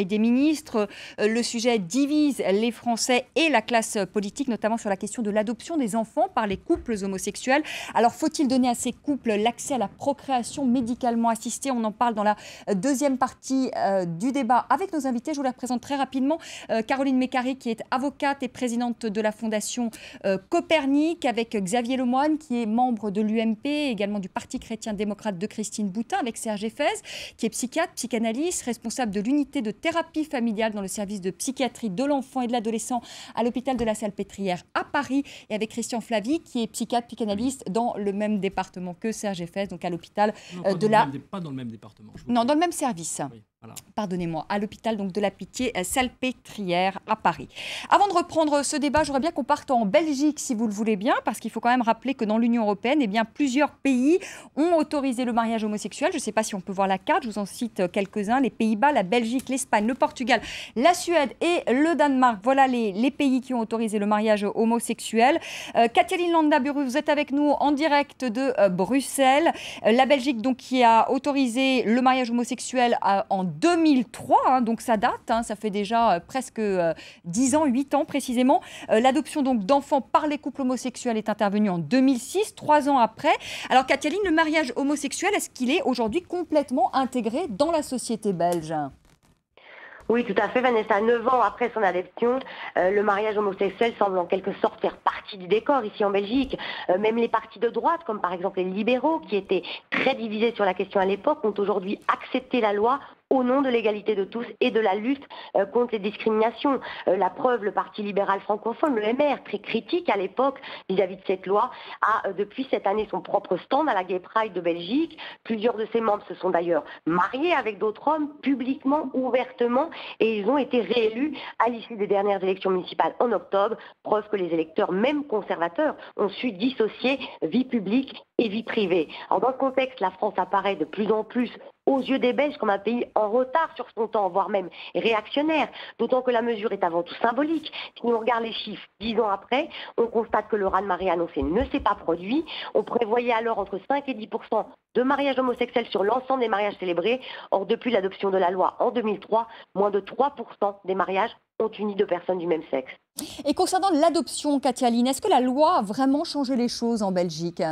Des ministres, le sujet divise les Français et la classe politique, notamment sur la question de l'adoption des enfants par les couples homosexuels. Alors, faut-il donner à ces couples l'accès à la procréation médicalement assistée? On en parle dans la deuxième partie du débat avec nos invités. Je vous la présente très rapidement. Caroline Mécari, qui est avocate et présidente de la Fondation Copernic, avec Xavier Lemoine, qui est membre de l'UMP, également du Parti chrétien-démocrate de Christine Boutin, avec Serge Effez, qui est psychiatre, psychanalyste, responsable de l'unité de thérapie familiale dans le service de psychiatrie de l'enfant et de l'adolescent à l'hôpital de la Salpêtrière à Paris, et avec Christian Flavy, qui est psychiatre, psychanalyste dans le même département que Serge Effez, donc à l'hôpital de la... Pas dans le même département. Non, dans le même service. Oui, voilà. Pardonnez-moi, à l'hôpital donc de la Pitié Salpêtrière à Paris. Avant de reprendre ce débat, j'aimerais bien qu'on parte en Belgique, si vous le voulez bien, parce qu'il faut quand même rappeler que dans l'Union européenne, eh bien, plusieurs pays ont autorisé le mariage homosexuel. Je ne sais pas si on peut voir la carte, je vous en cite quelques-uns. Les Pays-Bas, la Belgique, l'Espagne, le Portugal, la Suède et le Danemark. Voilà les pays qui ont autorisé le mariage homosexuel. Kathleen Landaburu, vous êtes avec nous en direct de Bruxelles. La Belgique, donc, qui a autorisé le mariage homosexuel en 2003, hein, donc ça date, hein, ça fait déjà presque 10 ans, 8 ans précisément. L'adoption donc d'enfants par les couples homosexuels est intervenue en 2006, 3 ans après. Alors Kathleen, le mariage homosexuel, est-ce qu'il est aujourd'hui complètement intégré dans la société belge ? Oui, tout à fait, Vanessa. 9 ans après son adoption, le mariage homosexuel semble en quelque sorte faire partie du décor ici en Belgique. Même les partis de droite, comme par exemple les libéraux, qui étaient très divisés sur la question à l'époque, ont aujourd'hui accepté la loi au nom de l'égalité de tous et de la lutte contre les discriminations. La preuve, le Parti libéral francophone, le MR, très critique à l'époque vis-à-vis de cette loi, a depuis cette année son propre stand à la Gay Pride de Belgique. Plusieurs de ses membres se sont d'ailleurs mariés avec d'autres hommes, publiquement, ouvertement, et ils ont été réélus à l'issue des dernières élections municipales en octobre. Preuve que les électeurs, même conservateurs, ont su dissocier vie publique et vie privée. Alors dans ce contexte, la France apparaît de plus en plus aux yeux des Belges comme un pays en retard sur son temps, voire même réactionnaire, d'autant que la mesure est avant tout symbolique. Si on regarde les chiffres 10 ans après, on constate que le raz-de-marée annoncé ne s'est pas produit. On prévoyait alors entre 5 et 10% de mariages homosexuels sur l'ensemble des mariages célébrés. Or, depuis l'adoption de la loi en 2003, moins de 3% des mariages ont uni deux personnes du même sexe. Et concernant l'adoption, Kathleen, est-ce que la loi a vraiment changé les choses en Belgique ?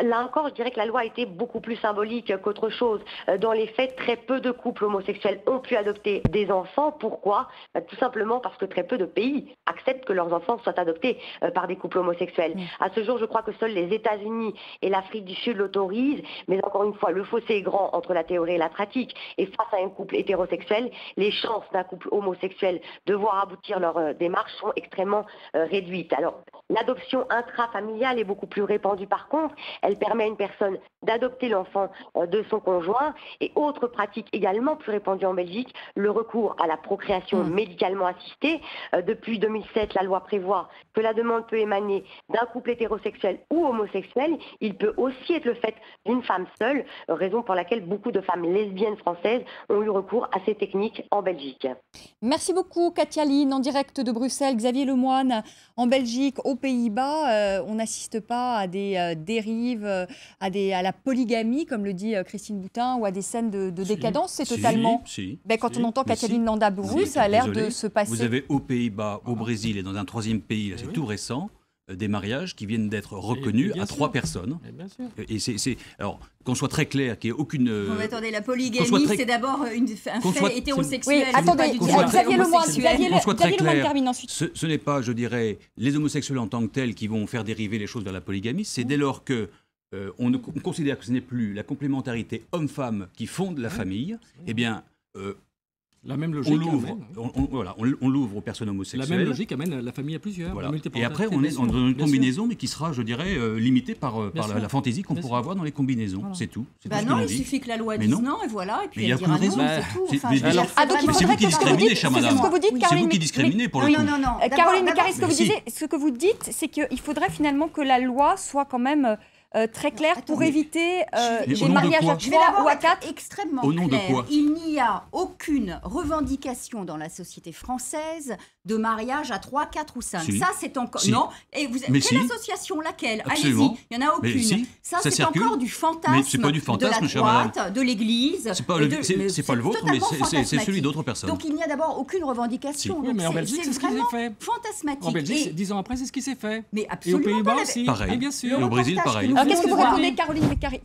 Là encore, je dirais que la loi a été beaucoup plus symbolique qu'autre chose. Dans les faits, très peu de couples homosexuels ont pu adopter des enfants. Pourquoi ? Tout simplement parce que très peu de pays acceptent que leurs enfants soient adoptés par des couples homosexuels. À ce jour, je crois que seuls les États-Unis et l'Afrique du Sud l'autorisent. Mais encore une fois, le fossé est grand entre la théorie et la pratique. Et face à un couple hétérosexuel, les chances d'un couple homosexuel de voir aboutir leur démarche sont extrêmement réduites. Alors, l'adoption intrafamiliale est beaucoup plus répandue par contre. Elle permet à une personne d'adopter l'enfant de son conjoint. Et autre pratique également plus répandue en Belgique, le recours à la procréation médicalement assistée. Depuis 2007, la loi prévoit que la demande peut émaner d'un couple hétérosexuel ou homosexuel. Il peut aussi être le fait d'une femme seule, raison pour laquelle beaucoup de femmes lesbiennes françaises ont eu recours à ces techniques en Belgique. Merci beaucoup, Kathleen, en direct de Bruxelles. Xavier Lemoine, en Belgique, aux Pays-Bas, on n'assiste pas à des dérives, à la polygamie, comme le dit Christine Boutin, ou à des scènes de décadence. C'est totalement... quand on entend Kathleen Landaburu, ça a l'air de se passer... Vous avez aux Pays-Bas, au Brésil et dans un troisième pays, là, c'est tout récent, des mariages qui viennent d'être reconnus à 3 personnes. Et c'est alors qu'on soit très clair, qu'il n'y ait aucune. Attendez, la polygamie, c'est d'abord un fait hétérosexuel. Oui, attendez, Xavier Lemoine termine ensuite. Ce n'est pas, je dirais, les homosexuels en tant que tels qui vont faire dériver les choses vers la polygamie. C'est dès lors que on considère que ce n'est plus la complémentarité homme-femme qui fonde la famille. Eh bien. La même logique on l'ouvre aux personnes homosexuelles. La même logique amène la famille à plusieurs. Voilà. Et après, on est dans une combinaison, mais qui sera, je dirais, limitée par la fantaisie qu'on pourra avoir dans les combinaisons. Voilà. C'est tout. Non, il suffit que la loi dise non, et voilà. Et puis il n'y a aucune raison. C'est vous qui discriminez, chère madame. C'est vous qui discriminez pour le coup. Caroline Mécari, ce que vous dites, c'est qu'il faudrait finalement que la loi soit quand même très clair pour éviter Mais des au nom de mariages quoi à Je vais 3 d'abord ou à être 4. extrêmement Au nom de claire. quoi Il n'y a aucune revendication dans la société française de mariage à 3, 4 ou 5. Si. Ça, c'est encore... Si. Non. Et vous... Mais Quelle si. association? Laquelle? Absolument. Allez-y. Il n'y en a aucune. Mais si. Ça, Ça c'est circule. encore du fantasme, Mais c'est pas du fantasme, de la chère madame. droite, de l'Église. C'est pas, et c'est pas le vôtre, mais totalement c'est celui fantasmatique. d'autres personnes. Donc il n'y a d'abord aucune revendication. Oui, Donc, mais en Belgique, c'est ce qui s'est vraiment fait. fantasmatique. En Belgique, Et- 10 ans après, c'est ce qui s'est fait. mais Et aux absolument Pays-Bas pas. aussi. Pareil. Et bien sûr. Et au Brésil, reportage pareil. que nous Alors, qu'est-ce que vous faisons répondez, voir. Caroline Mécari,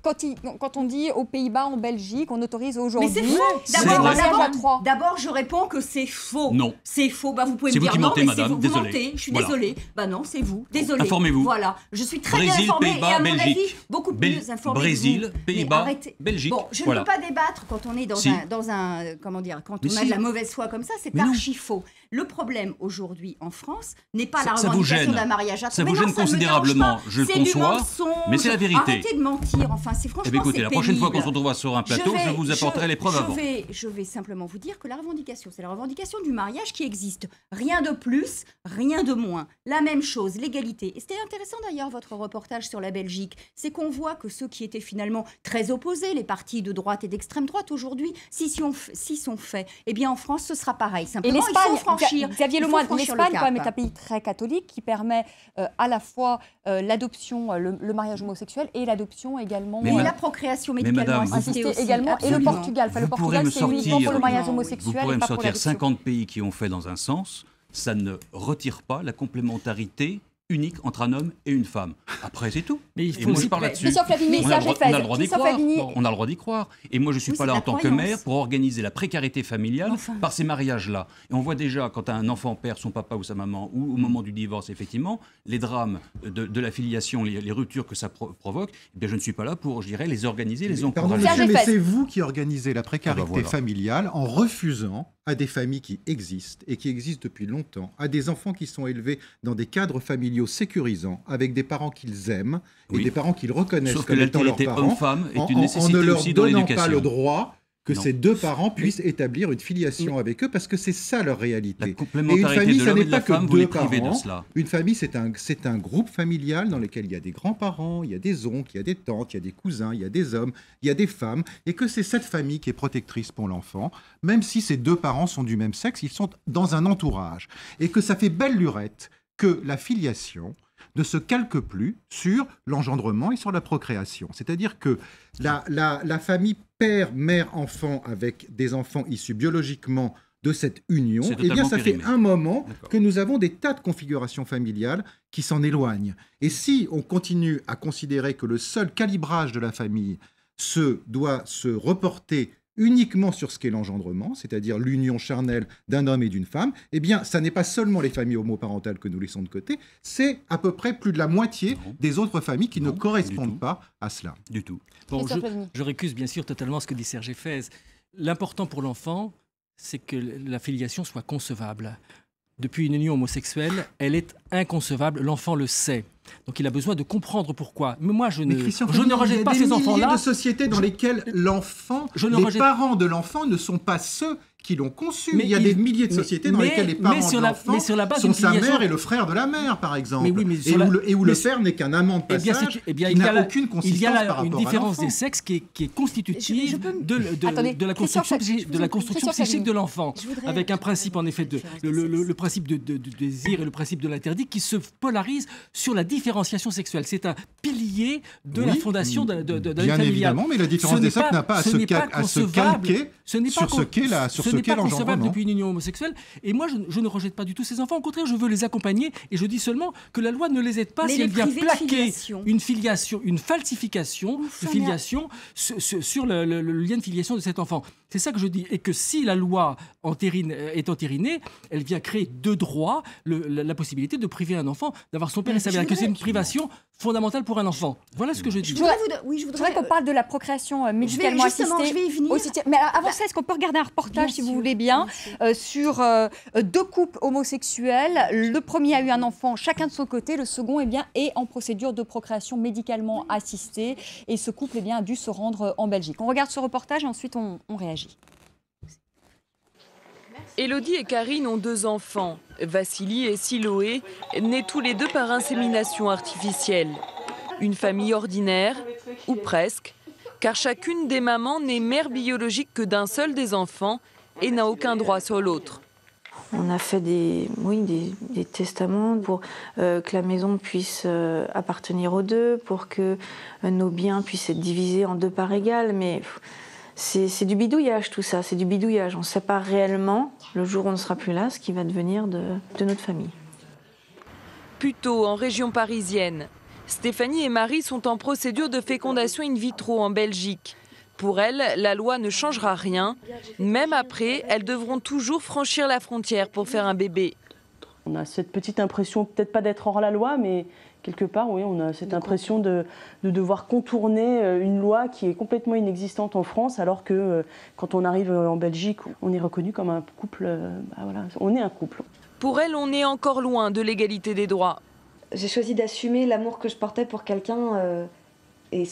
quand on dit aux Pays-Bas, en Belgique, on autorise aujourd'hui Mais c'est faux. C'est D'abord, vrai. mariage à 3. d'abord, je réponds que c'est faux. Non. C'est faux. Bah, vous pouvez C'est me vous dire qui non, mentez, mais madame. c'est vous. Désolé. Vous mentez. Je suis Voilà. désolée. Bah non, c'est vous. Désolée. Informez-vous. Voilà. Je suis très bien Brésil, informée Pays-Bas, et à mon Belgique. avis beaucoup plus informée. Brésil, que vous. Pays-Bas, Mais arrêtez. Belgique. Bon, je Voilà. ne peux pas débattre quand on est Si. dans un comment dire, quand Mais on a si. de la mauvaise foi comme ça, c'est Mais non. archi faux. Le problème aujourd'hui en France n'est pas la Ça vous revendication gêne. d'un mariage à Ça trois. vous Mais non, gêne ça ne me considérablement, dérange pas. je le C'est du conçois, mensonge. mais c'est la vérité. Arrêtez de mentir. Enfin, c'est franchement Eh bien, écoutez, c'est la prochaine fois qu'on pénible. se retrouvera sur un plateau, je vous apporterai les preuves avant. Je vais simplement vous dire que la revendication, c'est la revendication du mariage qui existe. Rien de plus, rien de moins. La même chose, l'égalité. Et c'était intéressant d'ailleurs votre reportage sur la Belgique. C'est qu'on voit que ceux qui étaient finalement très opposés, les partis de droite et d'extrême droite aujourd'hui, s'y sont faits. Eh bien en France, ce sera pareil. Et Simplement, il l'Espagne, faut franchir. Xavier il faut Lemoine, franchir l'Espagne le quand même cap. est un pays très catholique qui permet à la fois l'adoption, le mariage homosexuel et l'adoption également. Mais Et ma- la procréation mais médicalement madame, assistée assistée aussi. également, et le Absolument. Portugal. Enfin, le Vous pourrez Portugal, me c'est uniquement pour le sortir- mariage Oui. homosexuel Vous pourrez et me pas pour sortir l'adoption. 50 pays qui ont fait dans un sens, ça ne retire pas la complémentarité unique entre un homme et une femme. Après, c'est tout. Mais il Et faut moi, je aussi parle là-dessus. Christophe Lavigny, On a Serge le droit- on a le Eiffel. droit d'y Christophe croire. Lavigny. On a le droit d'y croire. Et moi, je ne suis Oui, pas c'est là de en la tant que croyance. mère pour organiser la précarité familiale Enfin. par ces mariages-là. Et on voit déjà, quand un enfant perd son papa ou sa maman, ou au moment du divorce, effectivement, les drames de la filiation, les ruptures que ça provoque, eh bien, je ne suis pas là pour, je dirais, les organiser, les Pardon, encourager. Serge monsieur, mais Eiffel. c'est vous qui organisez la précarité Ah bah voilà. familiale en refusant à des familles qui existent et qui existent depuis longtemps, à des enfants qui sont élevés dans des cadres familiaux sécurisants, avec des parents qu'ils aiment et Oui. des parents qu'ils reconnaissent Sauf que comme étant leurs l'altérité parents, homme-femme est en une nécessité ne leur aussi dans donnant pas l'éducation. le droit que Non. ces deux parents puissent établir une filiation avec eux, parce que c'est ça leur réalité. La Et une complémentarité famille, de ça l'homme n'est et de pas la que femme, vous deux les privez de parents. cela. Une famille, c'est un groupe familial dans lequel il y a des grands-parents, il y a des oncles, il y a des tantes, il y a des cousins, il y a des hommes, il y a des femmes, et que c'est cette famille qui est protectrice pour l'enfant, même si ces deux parents sont du même sexe, ils sont dans un entourage. Et que ça fait belle lurette que la filiation ne se calque plus sur l'engendrement et sur la procréation. C'est-à-dire que la famille père, mère, enfant avec des enfants issus biologiquement de cette union, C'est eh bien totalement ça fait périmé. un moment D'accord. que nous avons des tas de configurations familiales qui s'en éloignent. Et si on continue à considérer que le seul calibrage de la famille doit se reporter uniquement sur ce qu'est l'engendrement, c'est-à-dire l'union charnelle d'un homme et d'une femme, eh bien, ça n'est pas seulement les familles homoparentales que nous laissons de côté, c'est à peu près plus de la moitié Non. des autres familles qui Non, ne pas du correspondent tout. pas à cela. Du tout. Bon, Christophe Lavigny. je récuse bien sûr totalement ce que dit Serge Eiffel. L'important pour l'enfant, c'est que la filiation soit concevable. Depuis une union homosexuelle, elle est inconcevable, l'enfant le sait. Donc il a besoin de comprendre pourquoi. Mais moi, je Mais ne Christian rejette Favignana, pas il y a ces des milliers enfants-là. de sociétés dans lesquelles l'enfant, Je ne les rejette- parents de l'enfant ne sont pas ceux qui l'ont conçu. Mais il y a il- des milliers de mais- sociétés dans mais- lesquelles les mais parents sur de la- l'enfant mais sur la base sont d'une sa filiation- mère et le frère de la mère, par exemple. Mais oui, mais et sur où, la- le mais- frère n'est qu'un amant de Eh bien, passage eh bien, qui il y a n'a là- aucune il consistance y a là par une rapport à différence l'enfant. des sexes qui est constitutive Je peux me- Attendez, de la Christophe construction, Lavigny, de la construction Christophe psychique de l'enfant, Je voudrais- avec un principe en effet le principe du désir et le principe de l'interdit qui se polarisent sur la différenciation sexuelle. C'est un pilier de la Oui, fondation de la vie bien familiale. évidemment, mais la différence Ce des n'est sexes pas- n'a pas à ce se n'est pas à se concevable. calquer Ce n'est pas sur ce qu'est concevable l'engendrement. depuis une union homosexuelle. Et moi, je ne rejette pas du tout ces enfants. Au contraire, je veux les accompagner. Et je dis seulement que la loi ne les aide pas Mais si les elle vient priver de plaquer filiation. une filiation, une falsification Enfin, de filiation sur le lien de filiation de cet enfant. C'est ça que je dis. Et que si la loi est entérinée, elle vient créer de droit la possibilité de priver un enfant d'avoir son père et sa mère. Que c'est une privation fondamentale pour un enfant. Voilà ce que je dis. Je voudrais Je voudrais qu'on parle de la procréation médicalement justement, assistée. je vais y venir. Aussi, mais avant ça, est-ce qu'on peut regarder un reportage, Bien si vous sûr, voulez bien, bien sur deux couples homosexuels. Le premier a eu un enfant chacun de son côté, le second est en procédure de procréation médicalement assistée. Et ce couple a dû se rendre en Belgique. On regarde ce reportage et ensuite on réagit. Élodie et Karine ont 2 enfants, Vassili et Siloé, nés tous les 2 par insémination artificielle. Une famille ordinaire, ou presque, car chacune des mamans n'est mère biologique que d'un seul des enfants et n'a aucun droit sur l'autre. On a fait des testaments pour que la maison puisse appartenir aux deux, pour que nos biens puissent être divisés en 2 parts égales. Mais c'est du bidouillage tout ça, c'est du bidouillage. On ne sait pas réellement, le jour où on ne sera plus là, ce qui va devenir de notre famille. Plus tôt, en région parisienne, Stéphanie et Marie sont en procédure de fécondation in vitro en Belgique. Pour elles, la loi ne changera rien. Même après, elles devront toujours franchir la frontière pour faire un bébé. On a cette petite impression, peut-être pas d'être hors la loi, mais quelque part, oui, on a cette impression de devoir contourner une loi qui est complètement inexistante en France, alors que quand on arrive en Belgique, on est reconnu comme un couple. Voilà, on est un couple. Pour elles, on est encore loin de l'égalité des droits. J'ai choisi d'assumer l'amour que je portais pour quelqu'un. Et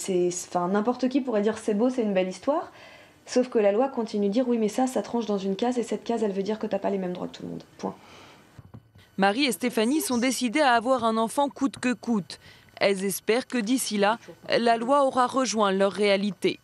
n'importe qui pourrait dire c'est beau, c'est une belle histoire. Sauf que la loi continue de dire oui, mais ça tranche dans une case. Et cette case, elle veut dire que t'as pas les mêmes droits que tout le monde. Point. Marie et Stéphanie sont décidées à avoir un enfant coûte que coûte. Elles espèrent que d'ici là, la loi aura rejoint leur réalité.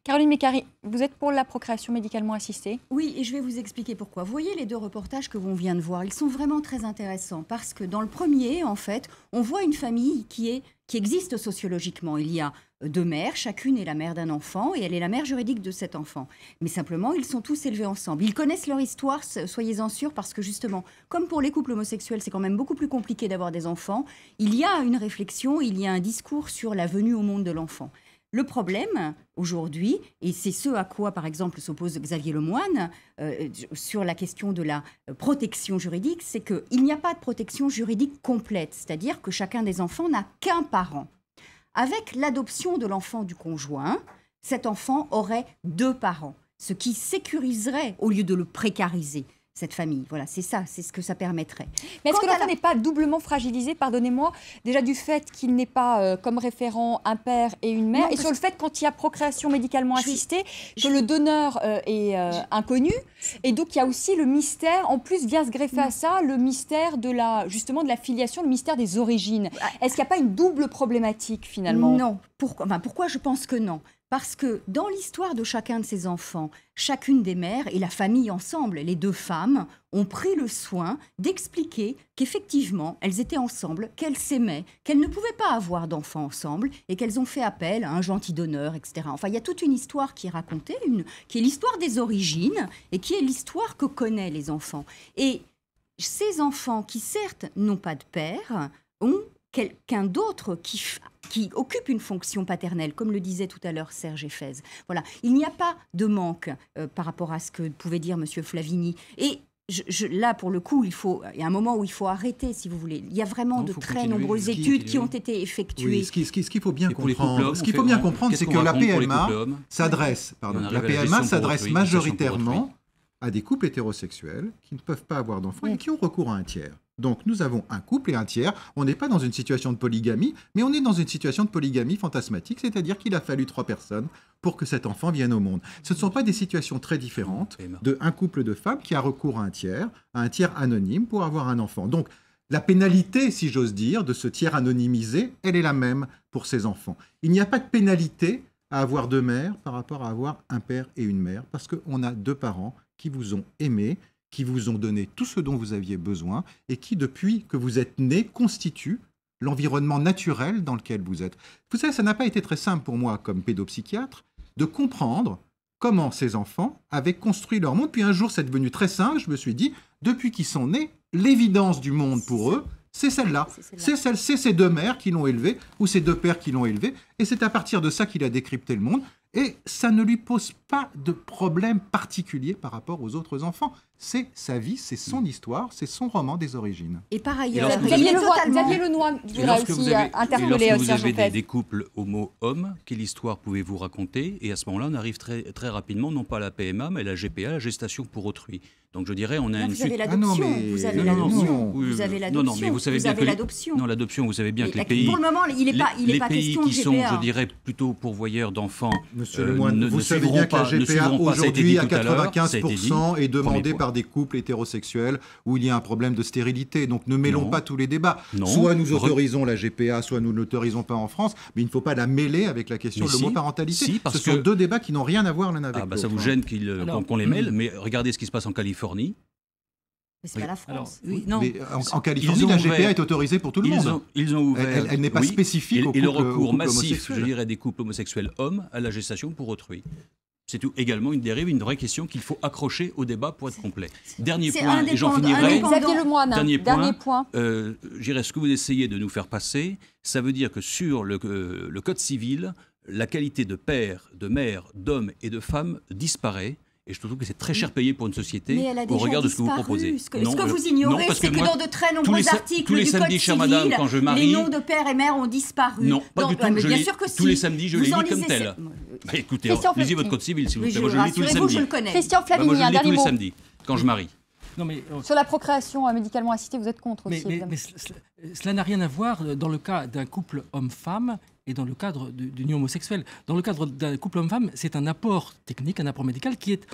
Caroline Mécari, vous êtes pour la procréation médicalement assistée? Oui, et je vais vous expliquer pourquoi. Vous voyez les 2 reportages que l'on vient de voir, ils sont vraiment très intéressants parce que dans le premier, en fait, on voit une famille qui existe sociologiquement. Il y a 2 mères, chacune est la mère d'un enfant et elle est la mère juridique de cet enfant. Mais simplement, ils sont tous élevés ensemble. Ils connaissent leur histoire, soyez-en sûrs, parce que justement, comme pour les couples homosexuels, c'est quand même beaucoup plus compliqué d'avoir des enfants, il y a une réflexion, il y a un discours sur la venue au monde de l'enfant. Le problème, aujourd'hui, et c'est ce à quoi, par exemple, s'oppose Xavier Lemoine, sur la question de la protection juridique, c'est qu'il n'y a pas de protection juridique complète, c'est-à-dire que chacun des enfants n'a qu'un parent. Avec l'adoption de l'enfant du conjoint, cet enfant aurait 2 parents, ce qui sécuriserait, au lieu de le précariser, cette famille. Voilà, c'est ça, c'est ce que ça permettrait. Mais est-ce que l'enfant n'est pas doublement fragilisé, pardonnez-moi, déjà du fait qu'il n'ait pas comme référent un père et une mère, et sur le fait quand il y a procréation médicalement assistée, que le donneur est inconnu, et donc il y a aussi le mystère, en plus vient se greffer à ça, le mystère de la filiation, le mystère des origines. Est-ce qu'il n'y a pas une double problématique finalement? Non. Pourquoi je pense que non? Parce que dans l'histoire de chacun de ces enfants, chacune des mères et la famille ensemble, les 2 femmes, ont pris le soin d'expliquer qu'effectivement, elles étaient ensemble, qu'elles s'aimaient, qu'elles ne pouvaient pas avoir d'enfants ensemble et qu'elles ont fait appel à un gentil donneur, etc. Enfin, il y a toute une histoire qui est racontée, qui est l'histoire des origines et qui est l'histoire que connaissent les enfants. Et ces enfants qui, certes, n'ont pas de père, ont quelqu'un d'autre qui occupe une fonction paternelle, comme le disait tout à l'heure Serge Effez. Voilà, il n'y a pas de manque par rapport à ce que pouvait dire M. Flavini. Et là, pour le coup, il y a un moment où il faut arrêter, si vous voulez. Il y a vraiment de très nombreuses études qui ont été effectuées. Oui, ce qu'il faut bien comprendre, c'est que la PMA s'adresse majoritairement à des couples hétérosexuels qui ne peuvent pas avoir d'enfants et qui ont recours à un tiers. Donc nous avons un couple et un tiers. On n'est pas dans une situation de polygamie, mais on est dans une situation de polygamie fantasmatique, c'est-à-dire qu'il a fallu 3 personnes pour que cet enfant vienne au monde. Ce ne sont pas des situations très différentes d'un couple de femmes qui a recours à un tiers anonyme pour avoir un enfant. Donc la pénalité, si j'ose dire, de ce tiers anonymisé, elle est la même pour ces enfants. Il n'y a pas de pénalité à avoir 2 mères par rapport à avoir un père et une mère, parce qu'on a 2 parents qui vous ont aimé, qui vous ont donné tout ce dont vous aviez besoin et qui, depuis que vous êtes né, constituent l'environnement naturel dans lequel vous êtes. Vous savez, ça n'a pas été très simple pour moi, comme pédopsychiatre, de comprendre comment ces enfants avaient construit leur monde. Puis un jour, c'est devenu très simple. Je me suis dit, depuis qu'ils sont nés, l'évidence du monde pour eux, c'est celle-là. C'est ces 2 mères qui l'ont élevé ou ces 2 pères qui l'ont élevé. Et c'est à partir de ça qu'il a décrypté le monde. Et ça ne lui pose pas de problème particulier par rapport aux autres enfants. C'est sa vie, c'est son histoire, c'est son roman des origines. Et par ailleurs, Xavier Lemoine voudrait aussi interpeller vous avez des couples homo-hommes, quelle histoire pouvez-vous raconter? Et à ce moment-là, on arrive très, très rapidement, non pas à la PMA, mais à la GPA, la gestation pour autrui. Donc je dirais, on a une Vous avez suite. l'adoption. Vous avez l'adoption. Oui, Vous avez non, l'adoption. mais vous savez bien que l'adoption. non, l'adoption, vous savez bien Mais que les pays, pour le moment, il n'est pas, les pas pays question qui de sont, GPA. je dirais, plutôt pourvoyeurs d'enfants, Monsieur Lemoine, vous savez suivront bien que la pas, ne GPA suivront pas, ça a été aujourd'hui dit à tout à l'heure, ça a été dit. 95% est demandée Premier point. par des couples hétérosexuels où il y a un problème de stérilité. Donc ne mêlons Non. pas tous les débats. Non. Soit nous autorisons la GPA, soit nous ne l'autorisons pas en France, mais il ne faut pas la mêler avec la question Mais de si. l'homoparentalité. Si, parce Ce sont que- deux débats qui n'ont rien à voir l'un avec Ah l'autre. bah ça vous gêne qu'on les mêle, mais regardez ce qui se passe en Californie. Mais c'est pas la France. Oui, non. Mais en Californie, Ils ont la GPA ouvert- est autorisée pour tout le monde. Ils ont ouvert. Elle n'est pas oui, spécifique au et le couple- au recours couple massif, homosexuel. je dirais, des couples homosexuels hommes à la gestation pour autrui. C'est tout. Également une dérive, une vraie question qu'il faut accrocher au débat pour être complet. Dernier C'est point, et j'en indépendant, finirai. Xavier Lemoine, Dernier point. J'irais, ce que vous essayez de nous faire passer, ça veut dire que sur le Code civil, la qualité de père, de mère, d'homme et de femme disparaît. Et je trouve que c'est très cher payé pour une société Mais elle a au déjà regard de ce que vous disparu. proposez. Ce que vous ignorez, c'est que dans de très nombreux articles tous les du samedis, Code chère civil, madame, quand je marie, les noms de père et mère ont disparu. non, pas du tout. Mais Je bien lis- sûr que tous si. les samedis, je Vous les en lis comme lisez, tel. Bah, écoutez, Christian lisez Flavigny. votre Code civil, s'il vous Oui, plaît. Moi, je le lis tous les rassurez-vous, je samedis. le connais. Christian Bah, Flavigny, moi, je un le lis tous dernier les mot. samedis, quand je marie. Non, mais, Sur la procréation médicalement assistée, vous êtes contre aussi, évidemment. cela n'a rien à voir dans le cas d'un couple homme-femme et dans le cadre d'union homosexuelle. Dans le cadre d'un couple homme-femme, c'est un apport technique, un apport médical qui est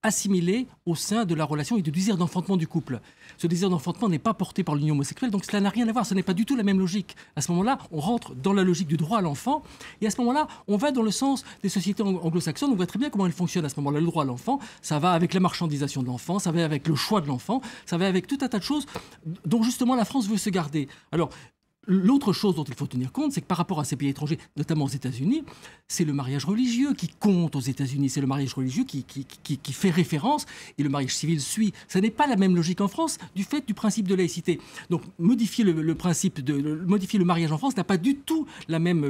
assimilé au sein de la relation et du désir d'enfantement du couple. Ce désir d'enfantement n'est pas porté par l'union homosexuelle, donc cela n'a rien à voir, ce n'est pas du tout la même logique. À ce moment-là, on rentre dans la logique du droit à l'enfant, et à ce moment-là, on va dans le sens des sociétés anglo-saxonnes, on voit très bien comment elles fonctionnent à ce moment-là. Le droit à l'enfant, ça va avec la marchandisation de l'enfant, ça va avec le choix de l'enfant, ça va avec tout un tas de choses dont justement la France veut se garder. Alors, l'autre chose dont il faut tenir compte, c'est que par rapport à ces pays étrangers, notamment aux États-Unis, c'est le mariage religieux qui compte aux États-Unis. C'est le mariage religieux qui fait référence et le mariage civil suit. Ça n'est pas la même logique en France du fait du principe de laïcité. Donc modifier modifier le mariage en France n'a pas du tout la même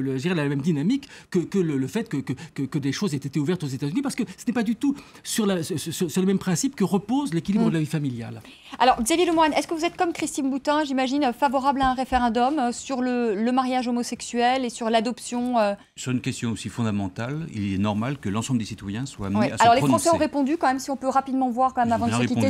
dynamique que le fait que des choses aient été ouvertes aux États-Unis, parce que ce n'est pas du tout sur le même principe que repose l'équilibre de la vie familiale. Alors, Xavier Lemoine, est-ce que vous êtes comme Christine Boutin, j'imagine, favorable à un référendum sur le mariage homosexuel et sur l'adoption Sur une question aussi fondamentale, il est normal que l'ensemble des citoyens soient amenés à se Alors, les prononcer. Français ont répondu, quand même, si on peut rapidement voir, quand même, avant de se quitter.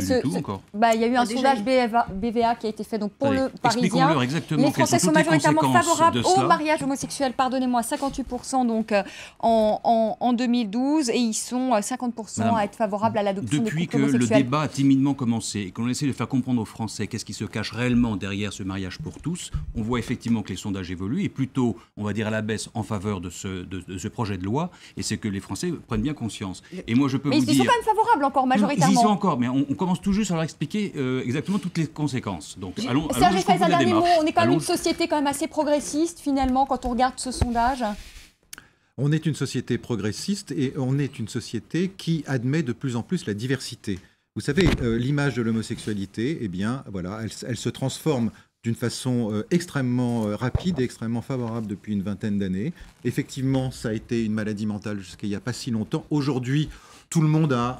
Il y a eu un sondage BVA qui a été fait donc, pour le Parisien. Expliquons-leur exactement Les quelles Français sont sont toutes les majoritairement conséquences favorables de au cela. mariage homosexuel, pardonnez-moi, 58% donc, en 2012, et ils sont 50% Madame, à être favorables à l'adoption des Depuis couples que le homosexuels. débat a timidement commencé et qu'on essaie de faire comprendre aux Français qu'est-ce qui se cache réellement derrière ce mariage pour tous, on voit effectivement que les sondages évoluent et plutôt, on va dire, à la baisse en faveur de ce projet de loi, et c'est que les Français prennent bien conscience. Et moi, je peux Mais vous ils y dire... sont quand même favorables encore, Ils y majoritairement. sont encore, mais on commence tout juste à leur expliquer exactement toutes les conséquences. Donc, allons Serge jusqu'au Fès, bout un de la dernier mot. démarche. On est quand même Allons- une société quand même assez progressiste, finalement, quand on regarde ce sondage. On est une société progressiste et on est une société qui admet de plus en plus la diversité. Vous savez, l'image de l'homosexualité, eh bien, voilà, elle se transforme d'une façon extrêmement rapide et extrêmement favorable depuis une vingtaine d'années. Effectivement, ça a été une maladie mentale jusqu'à il n'y a pas si longtemps. Aujourd'hui, tout le monde a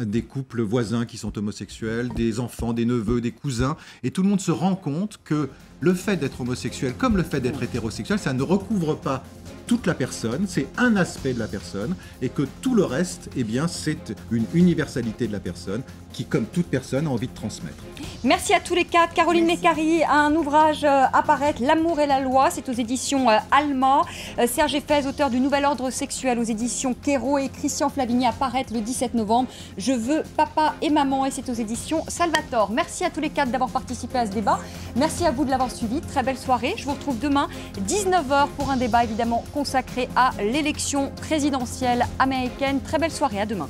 des couples voisins qui sont homosexuels, des enfants, des neveux, des cousins, et tout le monde se rend compte que le fait d'être homosexuel, comme le fait d'être hétérosexuel, ça ne recouvre pas toute la personne, c'est un aspect de la personne, et que tout le reste, eh bien, c'est une universalité de la personne qui, comme toute personne, a envie de transmettre. Merci à tous les quatre. Caroline Mécari a un ouvrage à paraître, L'amour et la loi, c'est aux éditions Alma. Serge Fès, auteur du Nouvel ordre sexuel aux éditions Kéro, et Christian Flavigny à paraître le 17 novembre. Je veux papa et maman, et c'est aux éditions Salvatore. Merci à tous les quatre d'avoir participé à ce débat. Merci à vous de l'avoir suivi. Très belle soirée. Je vous retrouve demain 19h pour un débat évidemment consacré à l'élection présidentielle américaine. Très belle soirée. À demain.